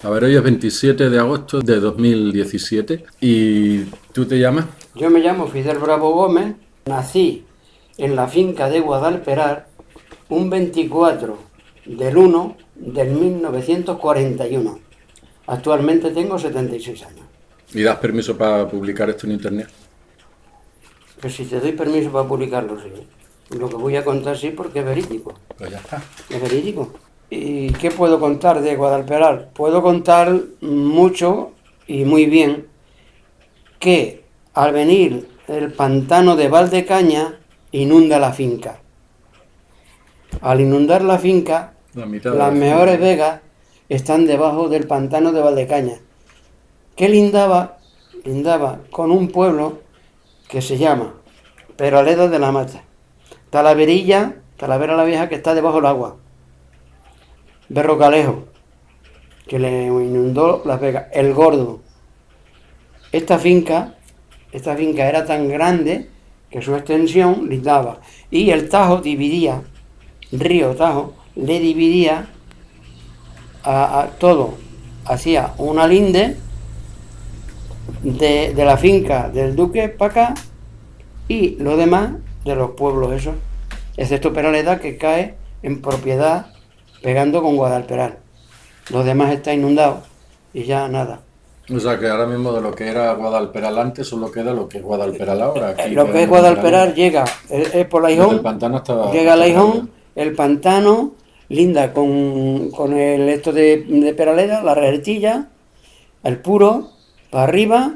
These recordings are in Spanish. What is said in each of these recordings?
A ver, hoy es 27 de agosto de 2017 y ¿tú te llamas? Yo me llamo Fidel Bravo Gómez, nací en la finca de Guadalperal un 24 del 1 del 1941. Actualmente tengo 76 años. ¿Y das permiso para publicar esto en internet? Pero si te doy permiso para publicarlo, sí. Lo que voy a contar sí porque es verídico. Pues ya está. Es verídico. ¿Y qué puedo contar de Guadalperal? Puedo contar mucho y muy bien que al venir el pantano de Valdecaña inunda la finca. Al inundar la finca, La mitad de las la mejores finca. vegas están debajo del pantano de Valdecaña, que lindaba con un pueblo que se llama Peraleda de la Mata, Talaverilla, Talavera la Vieja, que está debajo del agua, Berrocalejo, que le inundó Las Vegas, El Gordo. Esta finca era tan grande que su extensión lindaba. Y el Tajo dividía, río Tajo, le dividía a todo. Hacía una linde de la finca del Duque para acá y lo demás de los pueblos esos. Excepto Peraleda, que cae en propiedad pegando con Guadalperal. Los demás está inundado y ya nada. O sea que ahora mismo de lo que era Guadalperal antes solo queda lo que es Guadalperal ahora, aquí Lo que es pegando con Peraleda. Guadalperar llega, es por Desde el Laijón, pantano hasta, llega a hasta Peraleda. Laijón, el pantano, linda con el esto de Peraleda, la reretilla, el puro, para arriba,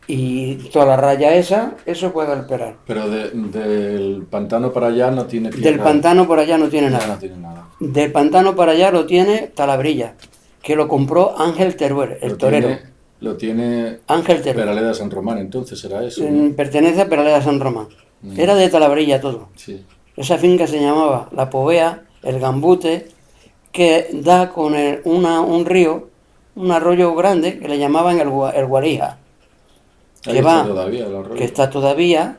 y toda la raya esa, eso es Guadalperar. Pero del pantano para allá no tiene Del tierra, pantano por allá no tiene ya no nada. tiene nada. Del pantano para allá lo tiene Talabrilla, que lo compró Ángel Teruel, el Lo torero. tiene, lo tiene Ángel Teruel. Peraleda de San Román, entonces será eso, ¿no? Pertenece a Peraleda San Román. Era de Talabrilla todo. Sí. Esa finca se llamaba La Povea, el Gambute, que da con un río, un arroyo grande que le llamaban el Guarija, Ahí que está va, todavía el que arroyo. está todavía,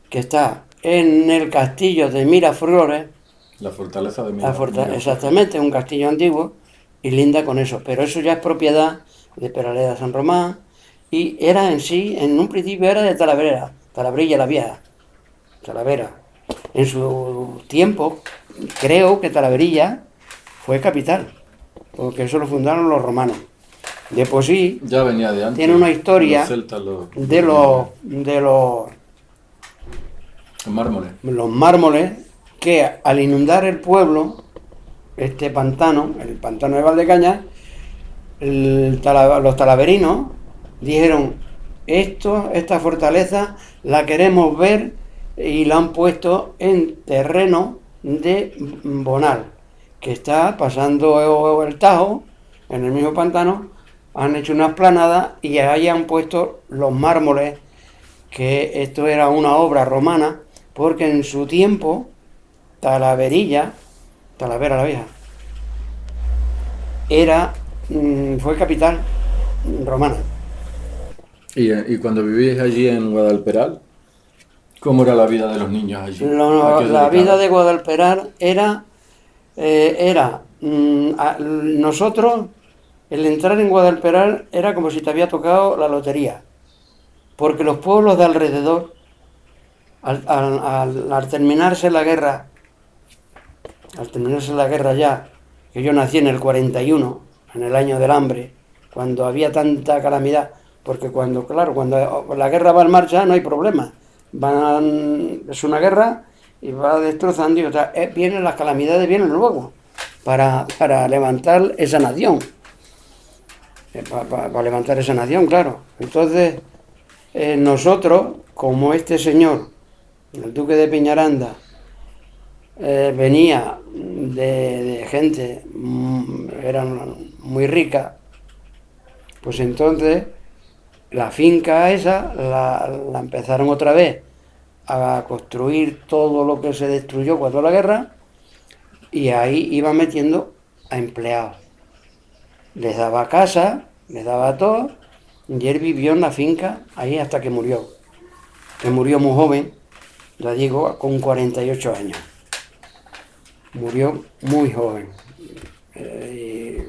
que está en el castillo de Miraflores, La fortaleza de Miraflores. exactamente, un castillo antiguo, y linda con eso. Pero eso ya es propiedad de Peraleda San Román, y era en sí, en un principio era de Talabrilla la Vieja, Talavera. En su tiempo, creo que Talaverilla fue capital, porque eso lo fundaron los romanos. De por sí, Ya venía de antes. tiene una Los historia celtas, de los mármoles. los mármoles que al inundar el pueblo, este pantano, el pantano de Valdecañas, los talaverinos dijeron, esta fortaleza la queremos ver, y la han puesto en terreno de Bonal, que está pasando el Tajo, en el mismo pantano, han hecho una esplanada y ahí han puesto los mármoles, que esto era una obra romana, porque en su tiempo Talaverilla, Talavera la Vieja, fue capital romana. Y cuando vivíais allí en Guadalperal, ¿cómo era la vida de los niños allí? ¿A qué os La vida dedicabais? de Guadalperal nosotros, el entrar en Guadalperal era como si te había tocado la lotería, porque los pueblos de alrededor, al terminarse la guerra, ya, que yo nací en el 41, en el año del hambre, cuando había tanta calamidad, porque cuando la guerra va en marcha no hay problema, es una guerra y va destrozando, vienen las calamidades, vienen luego, para levantar esa nación, para levantar esa nación, claro. Entonces, nosotros, como este señor, el duque de Peñaranda, venía de gente, eran muy rica, pues entonces la finca esa la empezaron otra vez a construir todo lo que se destruyó cuando la guerra, y ahí iba metiendo a empleados. Les daba casa, les daba todo, y él vivió en la finca ahí hasta que murió. Que murió muy joven, ya digo, con 48 años. Murió muy joven.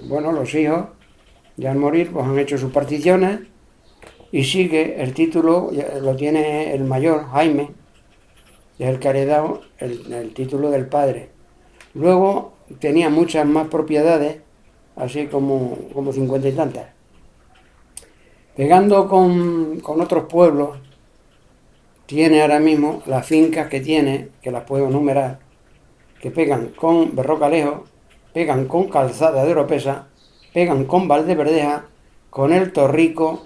bueno, los hijos, ya al morir, pues han hecho sus particiones y sigue el título, lo tiene el mayor, Jaime, es el que ha heredado el título del padre. Luego tenía muchas más propiedades, así como 50 y tantas. Pegando con otros pueblos, tiene ahora mismo las fincas que tiene, que las puedo enumerar, que pegan con Berrocalejo, pegan con Calzada de Oropesa, pegan con Valdeverdeja, con El Torrico,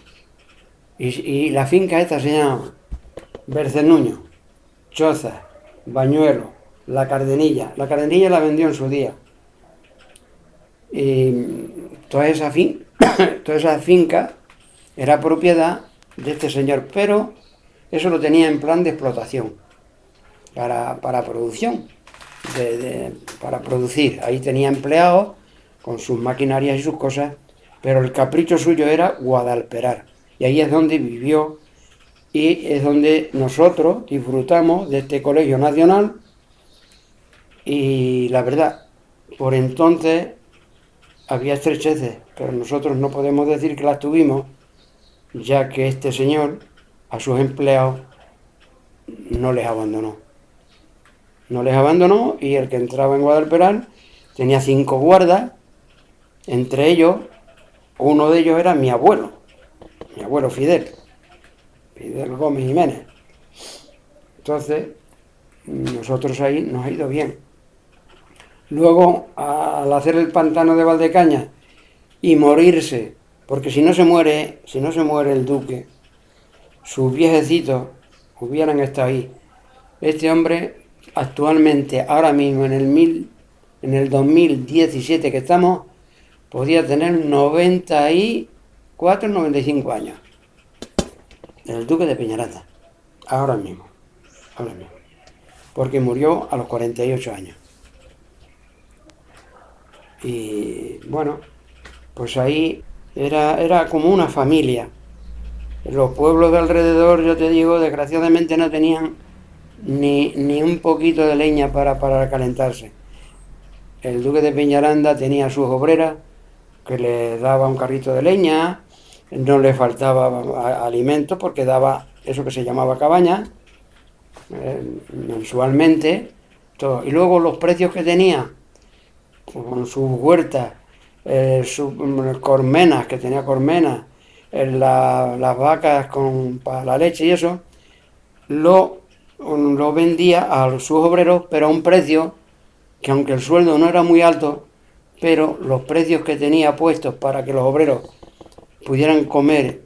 y la finca esta se llama Bercenuño, Choza, Bañuelo, La Cardenilla. La Cardenilla la vendió en su día. Y toda esa finca era propiedad de este señor, pero eso lo tenía en plan de explotación, para producción, para producir. Ahí tenía empleados con sus maquinarias y sus cosas, pero el capricho suyo era Guadalperar. Y ahí es donde vivió y es donde nosotros disfrutamos de este colegio nacional. Y la verdad, por entonces había estrecheces, pero nosotros no podemos decir que las tuvimos, ya que este señor a sus empleados no les abandonó. No les abandonó, y el que entraba en Guadalperal tenía 5 guardas, entre ellos, uno de ellos era mi abuelo Fidel Gómez Jiménez. Entonces, nosotros ahí nos ha ido bien. Luego, al hacer el pantano de Valdecañas y morirse, porque si no se muere el duque, sus viejecitos hubieran estado ahí. Este hombre actualmente, ahora mismo, en el 2017 que estamos, podía tener 94, 95 años. El duque de Peñaranda, ahora mismo. Porque murió a los 48 años. Y bueno, pues ahí era como una familia. Los pueblos de alrededor, yo te digo, desgraciadamente no tenían ni un poquito de leña para calentarse. El duque de Peñaranda tenía sus obreras que le daba un carrito de leña, no le faltaba alimento porque daba eso que se llamaba cabaña, mensualmente, todo. Y luego los precios que tenía, con sus huertas, sus cormenas, que tenía cormenas, las vacas para la leche y eso, lo vendía a sus obreros, pero a un precio que, aunque el sueldo no era muy alto, pero los precios que tenía puestos para que los obreros pudieran comer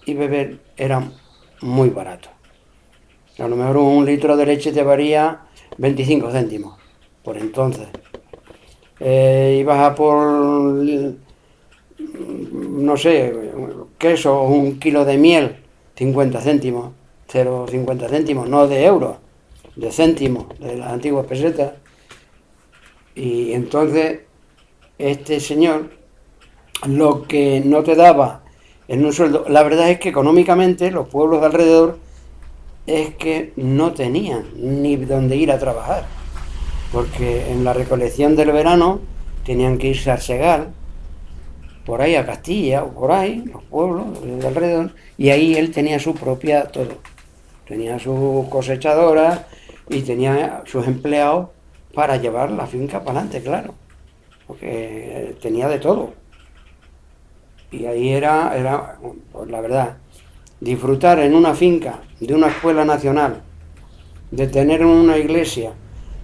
y beber eran muy baratos. A lo mejor un litro de leche te valía 25 céntimos, por entonces. Ibas a por, no sé, queso o un kilo de miel, 50 céntimos, 0,50 céntimos, no de euros, de céntimos, de las antiguas pesetas. Y entonces este señor, lo que no te daba en un sueldo, la verdad es que económicamente los pueblos de alrededor es que no tenían ni dónde ir a trabajar, porque en la recolección del verano tenían que irse a Arsegal, por ahí a Castilla o por ahí, los pueblos de alrededor, y ahí él tenía su propia todo. Tenía sus cosechadoras y tenía sus empleados para llevar la finca para adelante, claro, porque tenía de todo. Y ahí era pues la verdad, disfrutar en una finca de una escuela nacional, de tener una iglesia,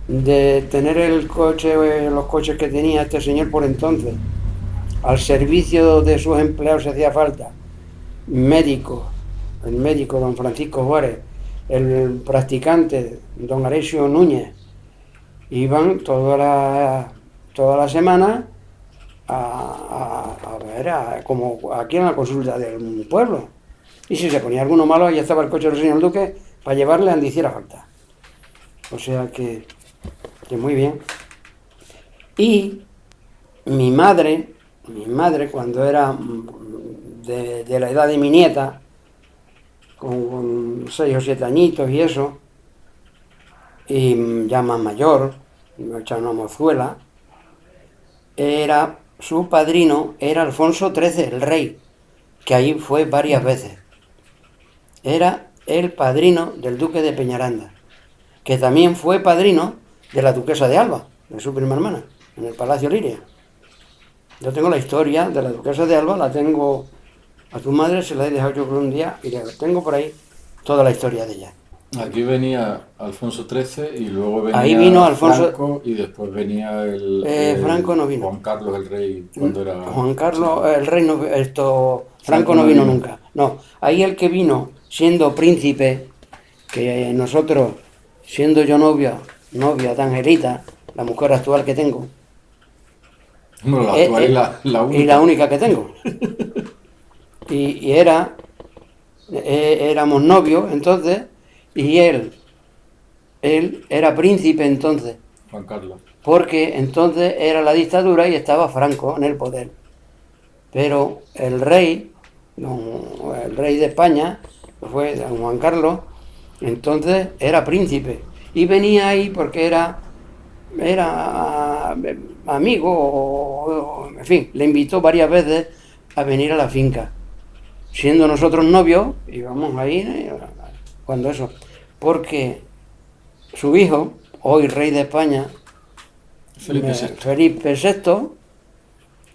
de tener los coches que tenía este señor por entonces, al servicio de sus empleados si hacía falta, médicos, el médico don Francisco Juárez, el practicante don Aresio Núñez, iban toda la semana a ver, como aquí en la consulta del pueblo. Y si se ponía alguno malo, ya estaba el coche del señor duque para llevarle a donde hiciera falta. O sea que muy bien. Y mi madre cuando era de la edad de mi nieta, con 6 o 7 añitos y eso, y ya más mayor, me echaba una mozuela, era su padrino era Alfonso XIII, el rey, que allí fue varias veces. Era el padrino del duque de Peñaranda, que también fue padrino de la duquesa de Alba, de su prima hermana, en el Palacio Liria. Yo tengo la historia de la duquesa de Alba, la tengo a tu madre, se la he dejado yo por un día y tengo por ahí toda la historia de ella. Aquí venía Alfonso XIII y luego Ahí venía vino Alfonso. Franco y después venía Franco no vino. Juan Carlos el rey cuando era... Juan Carlos, el rey no, Franco Franco no no vino vino. nunca. No, ahí el que vino siendo príncipe, que nosotros, siendo yo novia de Angelita, la mujer actual que tengo, Bueno, la actual es la única. y la única que tengo. Y éramos novios entonces, y él era príncipe entonces, Juan Carlos. porque entonces era la dictadura y estaba Franco en el poder. Pero el rey de España, que fue don Juan Carlos, entonces era príncipe. Y venía ahí porque era amigo, en fin, le invitó varias veces a venir a la finca. Siendo nosotros novios, íbamos ahí, cuando eso, porque su hijo, hoy rey de España, Felipe VI. Felipe VI,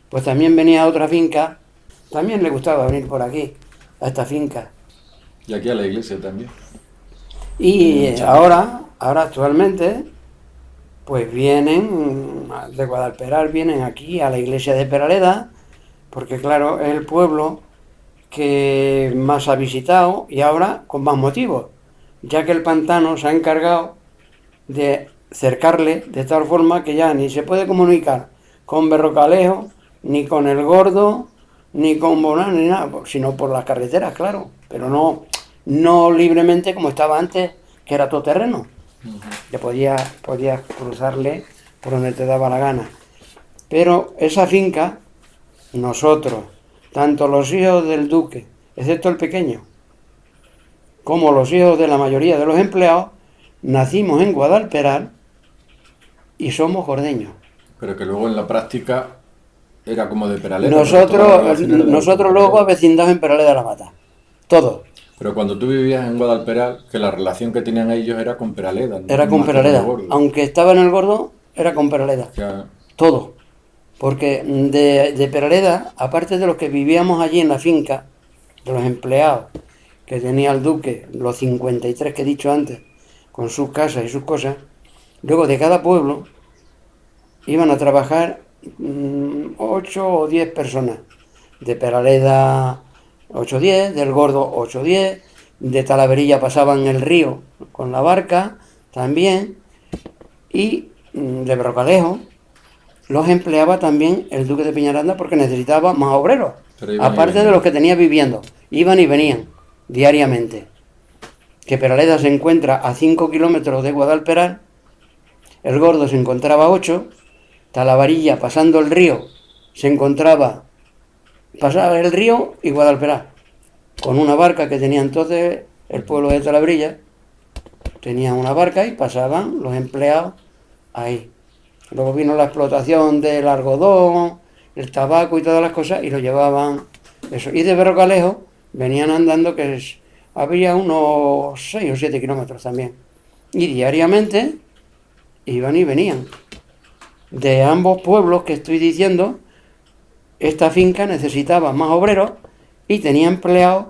pues también venía a otra finca, también le gustaba venir por aquí, a esta finca. Y aquí a la iglesia también. Y ahora actualmente, pues vienen de Guadalperal, vienen aquí a la iglesia de Peraleda, porque claro, es el pueblo que más ha visitado y ahora con más motivos, ya que el pantano se ha encargado de cercarle de tal forma que ya ni se puede comunicar con Berrocalejo, ni con El Gordo, ni con Bonán, ni nada, sino por las carreteras, claro, pero no libremente como estaba antes, que era todo terreno. Ya podías cruzarle por donde te daba la gana. Pero esa finca, nosotros, tanto los hijos del duque, excepto el pequeño, como los hijos de la mayoría de los empleados, nacimos en Guadalperal y somos gordeños. Pero que luego en la práctica era como de Peraleda. porque toda la relación era de Nosotros Peraleda. luego avecindados en Peraleda de la Mata. Todos. Pero cuando tú vivías en Guadalperal, que la relación que tenían ellos era con Peraleda. ¿no? Era con Más que el Peraleda. Gordo. Aunque estaba en el Gordo, era con Peraleda. Ya, Todo. Porque de Peraleda, aparte de los que vivíamos allí en la finca, de los empleados que tenía el duque, los 53 que he dicho antes, con sus casas y sus cosas, luego de cada pueblo iban a trabajar 8 o 10 personas. De Peraleda 8 o 10, del Gordo 8 o 10, de Talaverilla pasaban el río con la barca también, y de Berrocalejo los empleaba también el duque de Peñaranda porque necesitaba más obreros, Pero iban y aparte de venían. los que tenía viviendo. Iban y venían diariamente. Que Peraleda se encuentra a 5 kilómetros de Guadalperal, el Gordo se encontraba a 8, Talavarilla pasando el río pasaba el río y Guadalperal, con una barca que tenía entonces el pueblo de Talavarilla, tenían una barca y pasaban los empleados ahí. Luego vino la explotación del algodón, el tabaco y todas las cosas y lo llevaban eso. Y de Berrocalejo venían andando, había unos 6 o 7 kilómetros también. Y diariamente iban y venían. De ambos pueblos que estoy diciendo, esta finca necesitaba más obreros y tenía empleados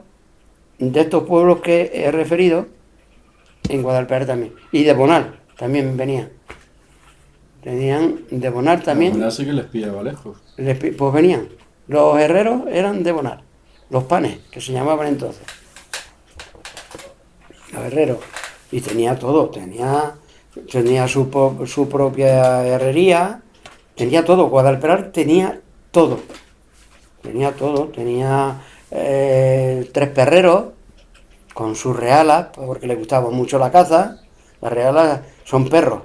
de estos pueblos que he referido en Guadalperal también. Y de Bonal también venían. Tenían de Bonal también. Bonal sí que les pillaba lejos. Pues venían. Los herreros eran de Bonal. Los panes, que se llamaban entonces. Los herreros. Y tenía todo. Tenía su propia herrería. Tenía todo. Guadalperal tenía todo. Tenía 3 perreros con sus realas, porque le gustaba mucho la caza. Las realas son perros.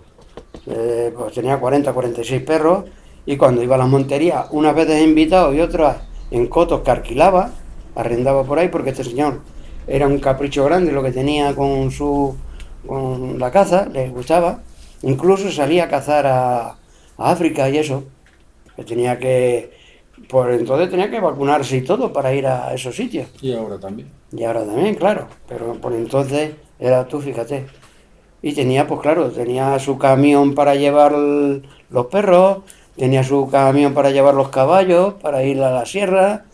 Pues tenía 46 perros, y cuando iba a las monterías, unas veces invitado y otras en cotos que alquilaba, arrendaba por ahí, porque este señor era un capricho grande lo que tenía con la caza, le gustaba. Incluso salía a cazar a África y eso, que tenía que Pues entonces tenía que vacunarse y todo para ir a esos sitios. Y ahora también. Y ahora también, claro. Pero por entonces era tú, fíjate. Y tenía, pues claro, tenía su camión para llevar los perros, tenía su camión para llevar los caballos, para ir a la sierra,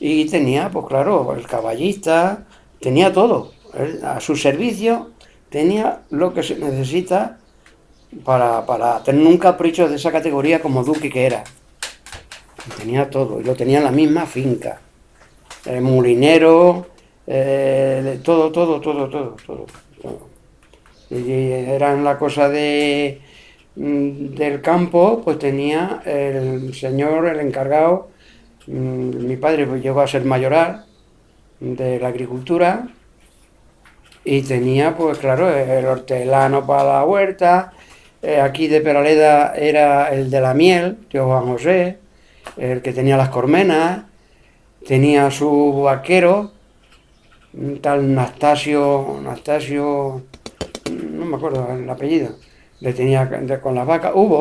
y tenía, pues claro, el caballista, tenía todo. A su servicio tenía lo que se necesita para tener un capricho de esa categoría como duque que era. Tenía todo, y lo tenía en la misma finca. Molinero, todo. Y eran la cosa del campo, pues tenía el señor, el encargado, mi padre pues llegó a ser mayoral de la agricultura y tenía, pues claro, el hortelano para la huerta, aquí de Peraleda era el de la miel, tío Juan José, el que tenía las cormenas, tenía su vaquero, un tal Nastasio, no me acuerdo el apellido, le tenía con las vacas, hubo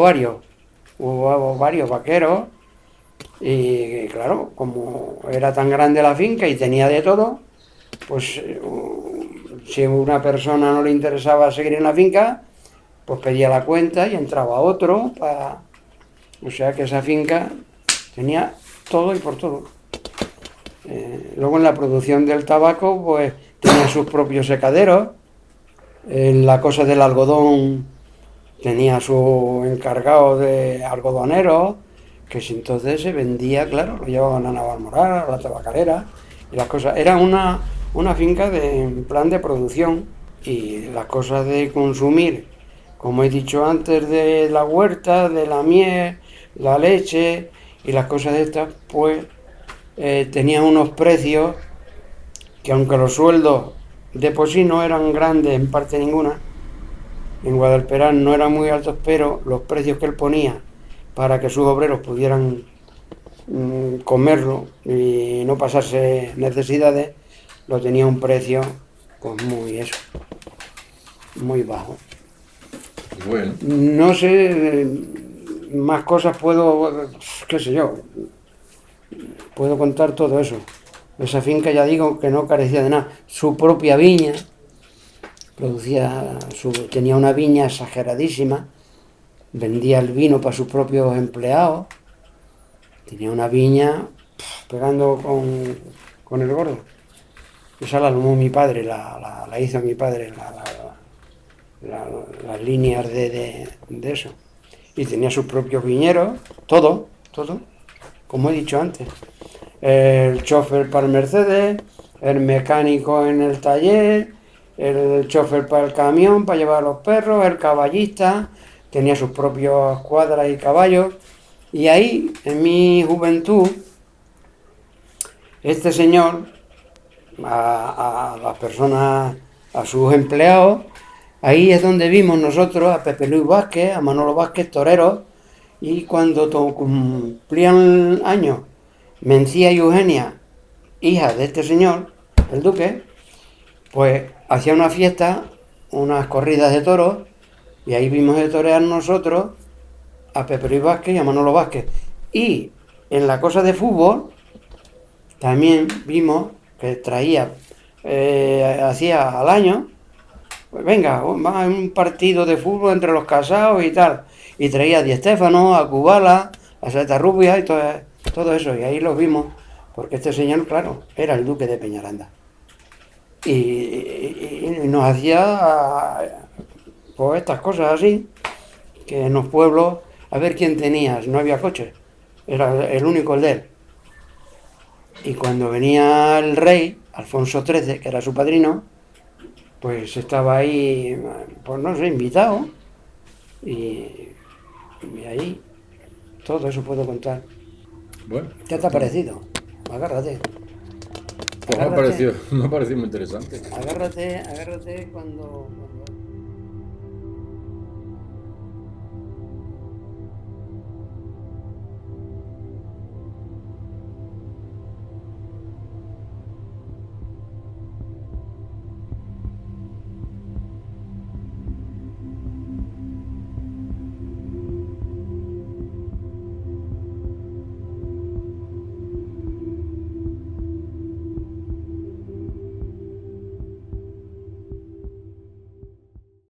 varios vaqueros y claro, como era tan grande la finca y tenía de todo, pues si a una persona no le interesaba seguir en la finca, pues pedía la cuenta y entraba otro para... O sea que esa finca tenía todo y por todo. Luego en la producción del tabaco, pues tenía sus propios secaderos. En la cosa del algodón tenía su encargado de algodoneros, que si entonces se vendía, claro, lo llevaban a Navalmoral, a la tabacalera, y las cosas. Era una finca en plan de producción, y las cosas de consumir, como he dicho antes, de la huerta, de la miel, la leche y las cosas de estas, pues tenían unos precios que aunque los sueldos de por sí no eran grandes en parte ninguna, en Guadalperal no eran muy altos, pero los precios que él ponía para que sus obreros pudieran comerlo y no pasarse necesidades, lo tenía a un precio pues muy bajo. Bueno, No sé, más cosas puedo, qué sé yo, puedo contar todo eso. Esa finca, ya digo, que no carecía de nada. Su propia viña, tenía una viña exageradísima, vendía el vino para sus propios empleados, tenía una viña pegando con el gordo. Esa la armó mi padre, la hizo mi padre, las líneas de eso. Y tenía sus propios viñeros, todo, como he dicho antes. El chofer para el Mercedes, el mecánico en el taller, el chofer para el camión, para llevar a los perros, el caballista, tenía sus propios cuadras y caballos. Y ahí, en mi juventud, este señor, a las personas, a sus empleados, ahí es donde vimos nosotros a Pepe Luis Vázquez, a Manolo Vázquez, toreros, y cuando cumplían años, Mencía y Eugenia, hija de este señor, el duque, pues hacía una fiesta, unas corridas de toros, y ahí vimos de torear nosotros a Pepe Luis Vázquez y a Manolo Vázquez. Y en la cosa de fútbol, también vimos que traía, hacía al año, pues venga, va a un partido de fútbol entre los casados y tal, y traía a Di Stéfano, a Kubala, a Seta Rubia y todo eso, y ahí los vimos, porque este señor, claro, era el duque de Peñaranda. Y nos hacía pues estas cosas así, que en los pueblos, a ver quién tenía, no había coches, era el único el de él. Y cuando venía el rey, Alfonso XIII, que era su padrino, pues estaba ahí, pues no sé, invitado, y ahí todo eso puedo contar. bueno. ¿Qué te ha parecido? Agárrate. Pues me ha parecido muy interesante. Agárrate cuando